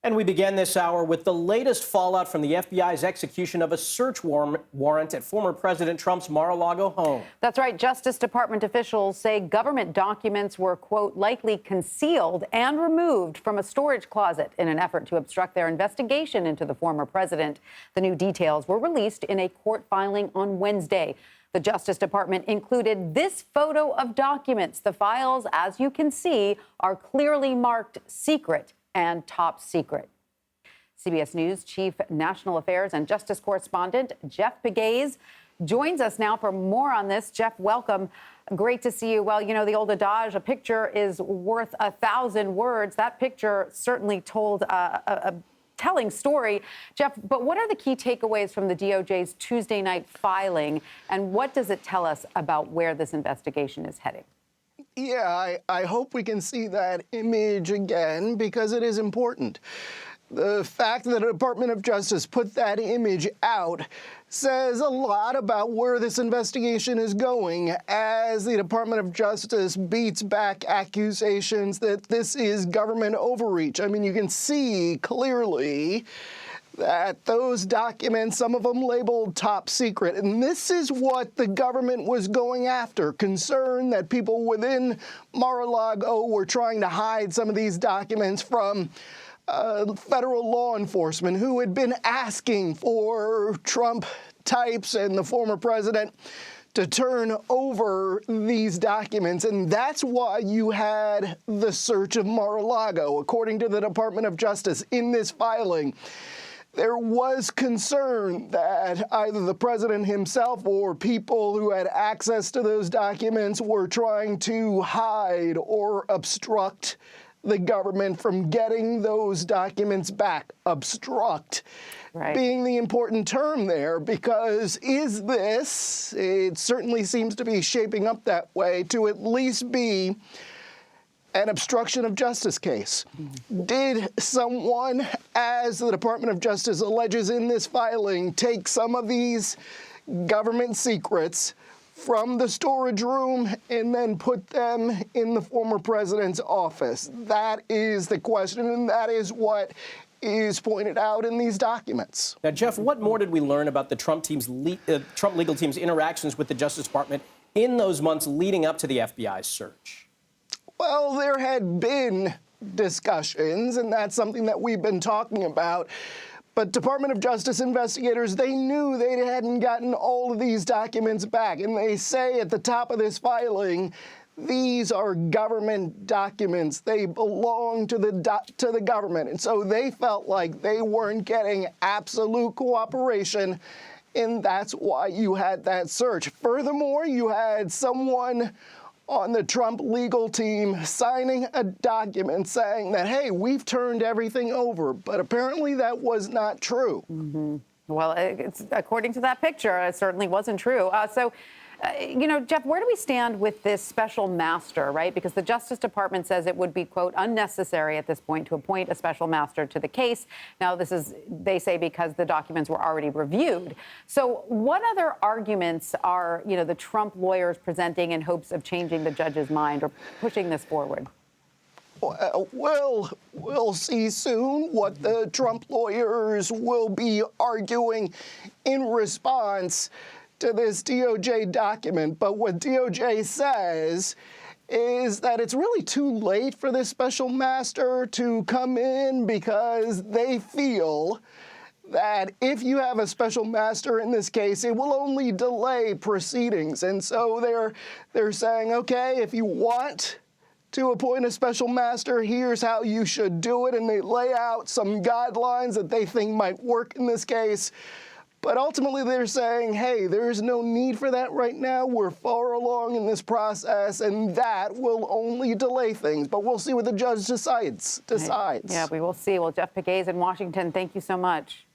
And we began this hour with the latest fallout from the FBI's execution of a search warrant at former President Trump's Mar-a-Lago home. That's right. Justice Department officials say government documents were, quote, likely concealed and removed from a storage closet in an effort to obstruct their investigation into the former president. The new details were released in a court filing on Wednesday. The Justice Department included this photo of documents. The files, as you can see, are clearly marked secret and top secret. CBS News Chief National Affairs and Justice Correspondent Jeff Pegues joins us now for more on this. Jeff, welcome. Great to see you. Well, you know, the old adage, a picture is worth 1,000 words. That picture certainly told a telling story. Jeff, but what are the key takeaways from the DOJ's Tuesday night filing, and what does it tell us about where this investigation is heading? Yeah, I hope we can see that image again because it is important. The fact that the Department of Justice put that image out says a lot about where this investigation is going as the Department of Justice beats back accusations that this is government overreach. I mean, you can see clearly that those documents, some of them labeled top secret, and this is what the government was going after, concerned that people within Mar-a-Lago were trying to hide some of these documents from federal law enforcement who had been asking for Trump types and the former president to turn over these documents. And that's why you had the search of Mar-a-Lago. According to the Department of Justice in this filing, there was concern that either the president himself or people who had access to those documents were trying to hide or obstruct the government from getting those documents back. Obstruct being the important term there, because it certainly seems to be shaping up that way to at least be an obstruction of justice case. Did someone, as the Department of Justice alleges in this filing, take some of these government secrets from the storage room and then put them in the former president's office? That is the question, and that is what is pointed out in these documents. Now, Jeff, what more did we learn about the Trump legal team's interactions with the Justice Department in those months leading up to the FBI's search? Well, there had been discussions, and that's something that we've been talking about. But Department of Justice investigators, they knew they hadn't gotten all of these documents back. And they say at the top of this filing, these are government documents. They belong to the government. And so they felt like they weren't getting absolute cooperation, and that's why you had that search. Furthermore, you had someone on the Trump legal team signing a document saying that, hey, we've turned everything over. But apparently that was not true. Mm-hmm. Well, according to that picture, it certainly wasn't true. You know, Jeff, where do we stand with this special master, right? Because the Justice Department says it would be, quote, unnecessary at this point to appoint a special master to the case. Now, this is, they say, because the documents were already reviewed. So what other arguments are, you know, the Trump lawyers presenting in hopes of changing the judge's mind or pushing this forward? Well, we'll see soon what the Trump lawyers will be arguing in response to this DOJ document. But what DOJ says is that it's really too late for this special master to come in, because they feel that if you have a special master in this case, it will only delay proceedings. And so they're saying, okay, if you want to appoint a special master, here's how you should do it. And they lay out some guidelines that they think might work in this case. But ultimately, they're saying, hey, there's no need for that right now. We're far along in this process, and that will only delay things. But we'll see what the judge decides. Yeah, we will see. Well, Jeff Pegues in Washington, thank you so much.